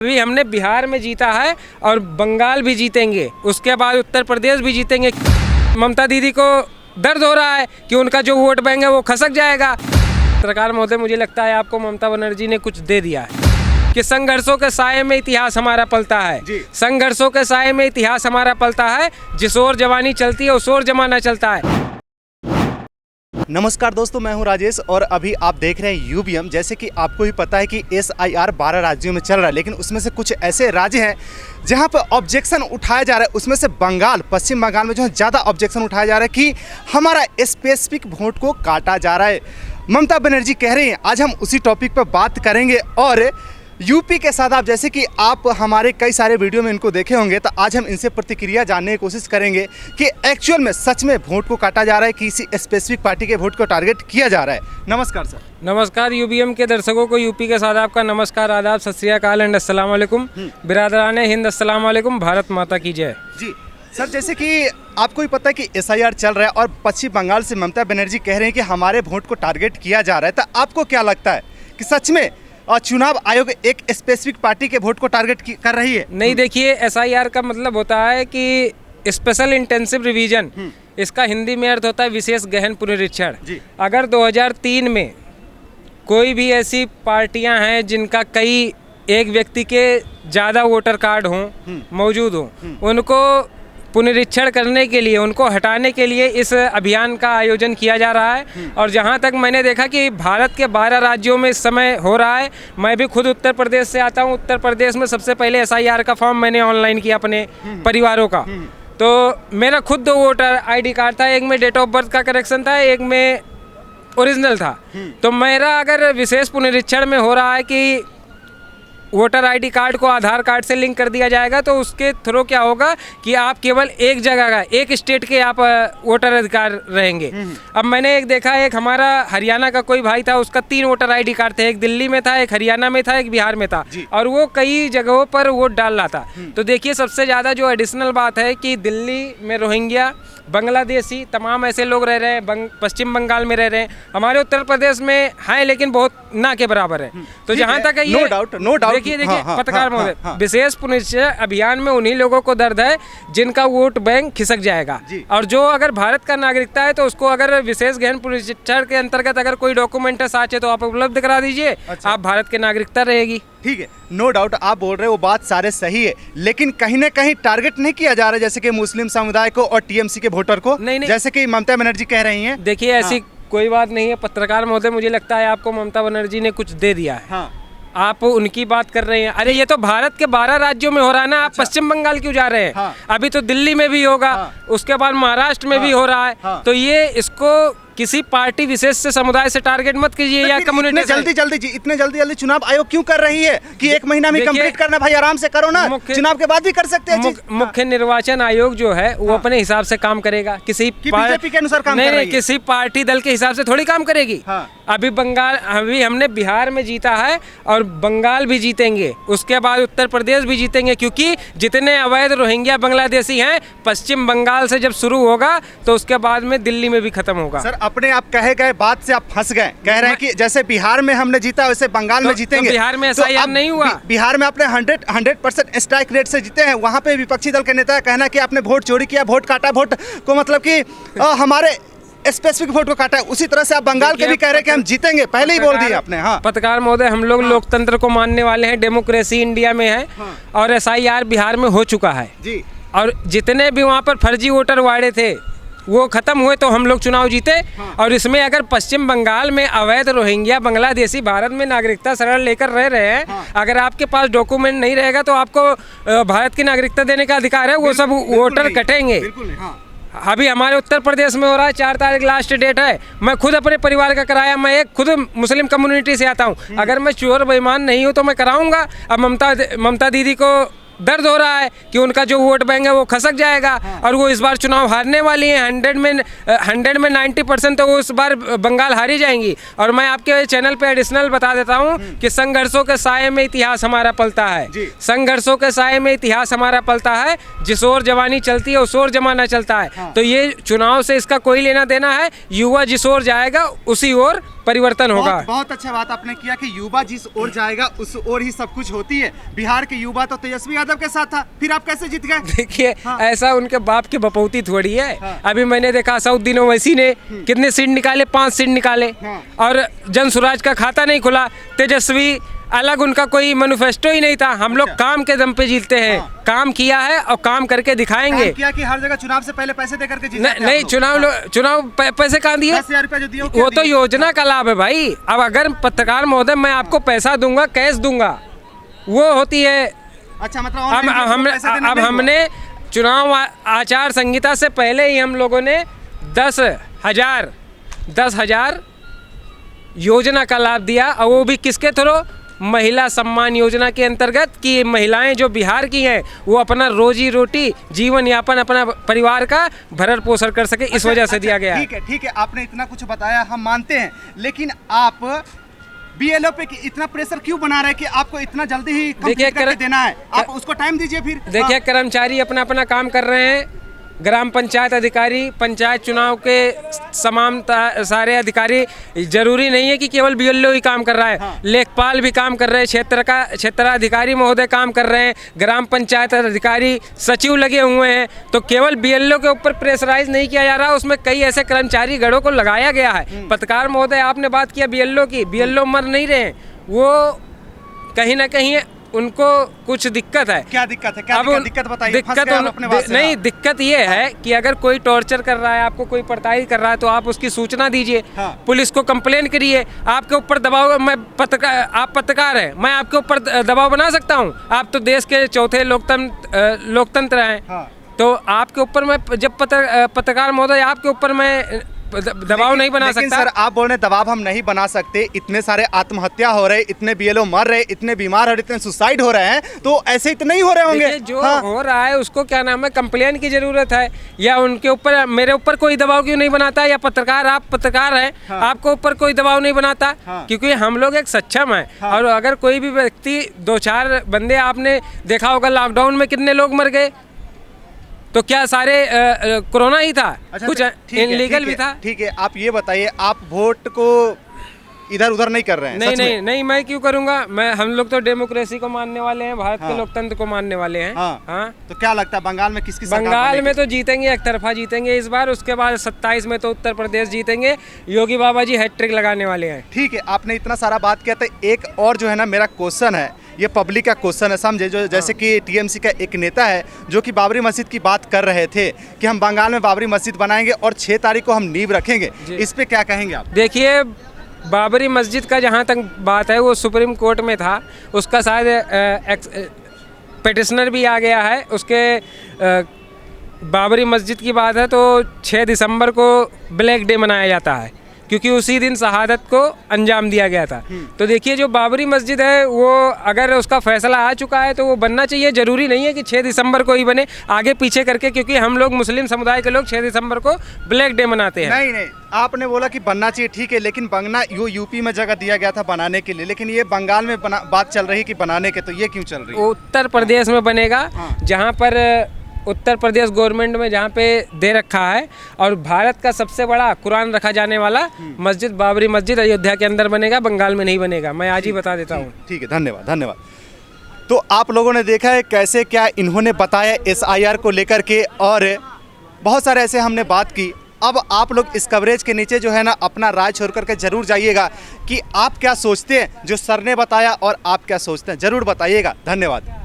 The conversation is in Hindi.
अभी हमने बिहार में जीता है और बंगाल भी जीतेंगे, उसके बाद उत्तर प्रदेश भी जीतेंगे। ममता दीदी को दर्द हो रहा है कि उनका जो वोट बैंक है वो खसक जाएगा। सरकार महोदय, मुझे लगता है आपको ममता बनर्जी ने कुछ दे दिया है कि संघर्षों के साये में इतिहास हमारा पलता है। संघर्षों के साये में इतिहास हमारा पलता है। जिस ओर जवानी चलती है उस ओर जमाना चलता है। नमस्कार दोस्तों, मैं हूं राजेश और अभी आप देख रहे हैं यूबीएम। जैसे कि आपको ही पता है कि SIR 12 राज्यों में चल रहा है, लेकिन उसमें से कुछ ऐसे राज्य हैं जहां पर ऑब्जेक्शन उठाया जा रहा है। उसमें से बंगाल, पश्चिम बंगाल में जो है ज़्यादा ऑब्जेक्शन उठाया जा रहा है कि हमारा स्पेसिफिक वोट को काटा जा रहा है। ममता बनर्जी कह रही हैं। आज हम उसी टॉपिक पर बात करेंगे और यूपी के साथ आप, जैसे कि आप हमारे कई सारे वीडियो में इनको देखे होंगे, तो आज हम इनसे प्रतिक्रिया जानने की कोशिश करेंगे कि एक्चुअल में सच में वोट को काटा जा रहा है, किसी स्पेसिफिक पार्टी के वोट को टारगेट किया जा रहा है। नमस्कार सर। नमस्कार यूबीएम के दर्शकों को, यूपी के साथ आपका नमस्कार, आदाब, सत श्री अकाल एंड अस्सलाम वालेकुम। बिरादराने हिंद, अस्सलाम वालेकुम, भारत माता की जय। जी सर, जैसे कि आपको ही पता है कि SIR चल रहा है और पश्चिम बंगाल से ममता बनर्जी कह रहे हैं कि हमारे वोट को टारगेट किया जा रहा है, तो आपको क्या लगता है कि सच में और चुनाव आयोग एक स्पेसिफिक पार्टी के वोट को टारगेट कर रही है? नहीं, देखिए, SIR का मतलब होता है कि स्पेशल इंटेंसिव रिवीजन। इसका हिंदी में अर्थ होता है विशेष गहन पुनरीक्षण। अगर 2003 में कोई भी ऐसी पार्टियां हैं जिनका कई एक व्यक्ति के ज़्यादा वोटर कार्ड हों, मौजूद हों, उनको पुनरीक्षण करने के लिए, उनको हटाने के लिए इस अभियान का आयोजन किया जा रहा है। और जहां तक मैंने देखा कि भारत के 12 राज्यों में इस समय हो रहा है। मैं भी खुद उत्तर प्रदेश से आता हूं। उत्तर प्रदेश में सबसे पहले SIR का फॉर्म मैंने ऑनलाइन किया अपने परिवारों का। तो मेरा खुद 2 वोटर ID कार्ड था, एक में डेट ऑफ बर्थ का करेक्शन था, एक में ओरिजिनल था। तो मेरा अगर विशेष पुनरीक्षण में हो रहा है कि वोटर ID कार्ड को आधार कार्ड से लिंक कर दिया जाएगा, तो उसके थ्रू क्या होगा कि आप केवल एक जगह का, एक स्टेट के आप वोटर अधिकार रहेंगे। अब मैंने एक देखा, एक हमारा हरियाणा का कोई भाई था, उसका 3 वोटर ID कार्ड थे, एक दिल्ली में था, एक हरियाणा में था, एक बिहार में था, और वो कई जगहों पर वोट डाल रहा था। तो देखिए, सबसे ज़्यादा जो एडिशनल बात है कि दिल्ली में रोहिंग्या, बांग्लादेशी, तमाम ऐसे लोग रह रहे हैं, पश्चिम बंगाल में रह रहे हैं। हमारे उत्तर प्रदेश में हैं, लेकिन बहुत ना के बराबर है। तो जहाँ तक है ये नो डाउट, देखिए पत्रकार महोदय, विशेष पुनरीक्षण अभियान में उन्हीं लोगों को दर्द है जिनका वोट बैंक खिसक जाएगा। और जो अगर भारत का नागरिकता है तो उसको अगर विशेष गहन पुनरीक्षण के अंतर्गत अगर कोई डॉक्यूमेंट है साचे तो आप उपलब्ध करा दीजिए। अच्छा। आप भारत की नागरिकता रहेगी। ठीक है, नो डाउट आप बोल रहे हो, वो बात सारे सही है, लेकिन कहीं ना कहीं टारगेट नहीं किया जा रहा है, जैसे कि मुस्लिम समुदाय को और TMC के वोटर को। नहीं, जैसे कि ममता बनर्जी कह रही हैं। देखिए, ऐसी कोई बात नहीं है पत्रकार महोदय। मुझे लगता है आपको ममता बनर्जी ने कुछ दे दिया है। आप उनकी बात कर रहे हैं। अरे ये तो भारत के 12 राज्यों में हो रहा है ना। आप पश्चिम बंगाल क्यों जा रहे हैं? अभी तो दिल्ली में भी होगा, उसके बाद महाराष्ट्र में भी हो रहा है। तो ये इसको किसी पार्टी विशेष से, समुदाय से टारगेट मत कीजिए या कम्युनिटी। इतने जल्दी चुनाव आयोग क्यों कर रही है कि 1 महीना में कंप्लीट करना? भाई आराम से करो ना, चुनाव के बाद भी कर सकते हैं। मुख्य निर्वाचन आयोग जो है वो अपने हिसाब से काम करेगा, किसी बीजेपी के अनुसार काम नहीं, किसी पार्टी दल के हिसाब से थोड़ी काम करेगी। अभी हमने बिहार में जीता है और बंगाल भी जीतेंगे, उसके बाद उत्तर प्रदेश भी जीतेंगे, क्योंकि जितने अवैध रोहिंग्या बांग्लादेशी हैं पश्चिम बंगाल से जब शुरू होगा तो उसके बाद में दिल्ली में भी खत्म होगा। सर, अपने आप कहे गए बात से आप फंस गए। कह रहे हैं कि जैसे बिहार में हमने जीता वैसे बंगाल में जीतेंगे। तो बिहार में SIR नहीं हुआ। बिहार में आपने 100% स्ट्राइक रेट से जीते हैं। वहाँ पे विपक्षी दल के नेता का कहना है कि आपने वोट चोरी किया, वोट काटा, वोट को मतलब कि हमारे स्पेसिफिक वोट को काटा है। उसी तरह से आप बंगाल के भी कह रहे हैं कि हम जीतेंगे, पहले ही बोल दिया आपने। पत्रकार महोदय, हम लोग लोकतंत्र को मानने वाले हैं, डेमोक्रेसी इंडिया में है, और SIR बिहार में हो चुका है जी। और जितने भी वहाँ पर फर्जी वोटर वाड़े थे वो खत्म हुए तो हम लोग चुनाव जीते। और इसमें अगर पश्चिम बंगाल में अवैध रोहिंग्या बांग्लादेशी भारत में नागरिकता सरल लेकर रह रहे हैं, अगर आपके पास डॉक्यूमेंट नहीं रहेगा तो आपको भारत की नागरिकता देने का अधिकार है। वो सब वोटर कटेंगे। अभी हमारे उत्तर प्रदेश में हो रहा है, 4 तारीख लास्ट डेट है। मैं खुद अपने परिवार का कराया। मैं एक खुद मुस्लिम कम्युनिटी से आता हूँ। अगर मैं चोर बेईमान नहीं हूँ तो मैं कराऊंगा। अब ममता दीदी को दर्द हो रहा है कि उनका जो वोट बैंक है वो खसक जाएगा। और वो इस बार चुनाव हारने वाली हैं। 100 में 90% तो वो इस बार बंगाल हारी जाएंगी। और मैं आपके चैनल पे एडिशनल बता देता हूँ कि संघर्षों के साये में इतिहास हमारा पलता है। संघर्षों के साये में इतिहास हमारा पलता है। जिस ओर जवानी चलती है उस ओर जमाना चलता है। तो ये चुनाव से इसका कोई लेना देना है। युवा जिस ओर जाएगा उसी ओर परिवर्तन होगा। बहुत अच्छा बात आपने किया कि युवा जिस ओर जाएगा उस ओर ही सब कुछ होती है। बिहार के युवा तो तेजस्वी यादव के साथ था, फिर आप कैसे जीत गए? देखिए हाँ। ऐसा उनके बाप की बपौती थोड़ी है। हाँ। अभी मैंने देखा सऊदीन ओवैसी ने कितने सीट निकाले, 5 सीट निकाले। हाँ। और जन स्वराज का खाता नहीं खुला। तेजस्वी अलग, उनका कोई मैनिफेस्टो ही नहीं था। हम लोग अच्छा। काम के दम पे जीतते हैं। हाँ। काम किया है और काम करके दिखाएंगे। काम किया कि हर जगह चुनाव से पहले पैसे देकर के जीते थे आप नहीं, लोग। चुनाव पैसे कहाँ दिए? 10,000 रुपए जो दिए क्या वो तो दिए? योजना का लाभ है भाई। अब अगर पत्रकार महोदय मैं आपको पैसा दूंगा, कैश दूंगा, वो होती है। अच्छा, मतलब अब हमने चुनाव आचार संहिता से पहले ही हम लोगों ने 10,000 योजना का लाभ दिया, और वो भी किसके थ्रू? महिला सम्मान योजना के अंतर्गत, कि महिलाएं जो बिहार की हैं वो अपना रोजी रोटी, जीवन यापन, अपना परिवार का भरण पोषण कर सके, इस वजह से दिया गया है। ठीक है, आपने इतना कुछ बताया, हम मानते हैं, लेकिन आप बीएलओ पे इतना प्रेशर क्यों बना रहे हैं कि आपको इतना जल्दी ही कंप्लीट करके देना है? आप उसको टाइम दीजिए फिर। देखिए, कर्मचारी अपना अपना काम कर रहे हैं। ग्राम पंचायत अधिकारी, पंचायत चुनाव के तमाम सारे अधिकारी, जरूरी नहीं है कि केवल बीएलओ ही काम कर रहा है। हाँ। लेखपाल भी काम कर रहे हैं, क्षेत्राधिकारी महोदय काम कर रहे हैं, ग्राम पंचायत अधिकारी, सचिव लगे हुए हैं। तो केवल बीएलओ के ऊपर प्रेशराइज नहीं किया जा रहा, उसमें कई ऐसे कर्मचारी गढ़ों को लगाया गया है। पत्रकार महोदय, आपने बात किया बीएलओ की, बीएलओ मर नहीं रहे, वो कहीं ना कहीं उनको कुछ दिक्कत है। क्या दिक्कत है? क्या दिक्कत बताइए। नहीं, दिक्कत ये है कि अगर कोई टॉर्चर कर रहा है, आपको कोई प्रताड़ित कर रहा है, तो आप उसकी सूचना दीजिए। हाँ। पुलिस को कंप्लेन करिए। आपके ऊपर दबाव, आप पत्रकार हैं, मैं आपके ऊपर दबाव बना सकता हूँ? आप तो देश के चौथे लोकतंत्र हैं। हाँ। तो आपके ऊपर मैं, जब पत्रकार महोदय, आपके ऊपर मैं दबाव नहीं बना सकता। सर, आप बोल रहे हैं दबाव हम नहीं बना सकते। इतने सारे आत्महत्या हो रहे, इतने बीएलओ मर रहे, इतने बीमार हो रहे, इतने सुसाइड हो रहे हैं, तो ऐसे इतने ही हो रहे होंगे। जो हो रहा है उसको क्या नाम है, कंप्लेन की जरूरत है, या उनके ऊपर, मेरे ऊपर कोई दबाव क्यों नहीं बनाता? या पत्रकार, आप पत्रकार हैं, आपको ऊपर कोई दबाव नहीं बनाता? क्योंकि हम लोग एक सक्षम है। और अगर कोई भी व्यक्ति, 2-4 बंदे, आपने देखा होगा लॉकडाउन में कितने लोग मर गए, तो क्या सारे कोरोना ही था? अच्छा, कुछ इनलीगल भी था। ठीक है, आप ये बताइए, आप वोट को इधर उधर नहीं कर रहे हैं? नहीं, मैं क्यों करूंगा? हम लोग तो डेमोक्रेसी को मानने वाले हैं, भारत के लोकतंत्र को मानने वाले हैं। हाँ। तो क्या लगता है बंगाल में किसकी सरकार? बंगाल में तो जीतेंगे, एक तरफा जीतेंगे इस बार। उसके बाद 27 में तो उत्तर प्रदेश जीतेंगे। योगी बाबा जी हैट्रिक लगाने वाले हैं। ठीक है, आपने इतना सारा बात किया, तो एक और जो है ना, मेरा क्वेश्चन है, ये पब्लिक का क्वेश्चन है, समझे? जो जैसे कि टीएमसी का एक नेता है जो कि बाबरी मस्जिद की बात कर रहे थे कि हम बंगाल में बाबरी मस्जिद बनाएंगे और 6 तारीख को हम नींव रखेंगे, इस पे क्या कहेंगे आप? देखिए, बाबरी मस्जिद का जहाँ तक बात है, वो सुप्रीम कोर्ट में था, उसका शायद पिटिशनर भी आ गया है। उसके बाबरी मस्जिद की बात है तो 6 दिसंबर को ब्लैक डे मनाया जाता है, क्योंकि उसी दिन शहादत को अंजाम दिया गया था। तो देखिए, जो बाबरी मस्जिद है, वो अगर उसका फैसला आ चुका है तो वो बनना चाहिए। ज़रूरी नहीं है कि 6 दिसंबर को ही बने, आगे पीछे करके, क्योंकि हम लोग मुस्लिम समुदाय के लोग 6 दिसंबर को ब्लैक डे मनाते हैं। नहीं, आपने बोला कि बनना चाहिए, ठीक है, लेकिन बनना यूपी में जगह दिया गया था बनाने के लिए, लेकिन ये बंगाल में बात चल रही है कि बनाने के, तो ये क्यों चल रही है? उत्तर प्रदेश में बनेगा, जहाँ पर उत्तर प्रदेश गवर्नमेंट में जहाँ पे दे रखा है, और भारत का सबसे बड़ा कुरान रखा जाने वाला मस्जिद, बाबरी मस्जिद, अयोध्या के अंदर बनेगा, बंगाल में नहीं बनेगा। मैं आज ही बता देता हूँ। ठीक है, धन्यवाद। तो आप लोगों ने देखा है कैसे क्या इन्होंने बताया SIR को लेकर के, और बहुत सारे ऐसे हमने बात की। अब आप लोग इस कवरेज के नीचे जो है ना, अपना राय छोड़ करके जरूर जाइएगा कि आप क्या सोचते हैं जो सर ने बताया, और आप क्या सोचते हैं, जरूर बताइएगा। धन्यवाद।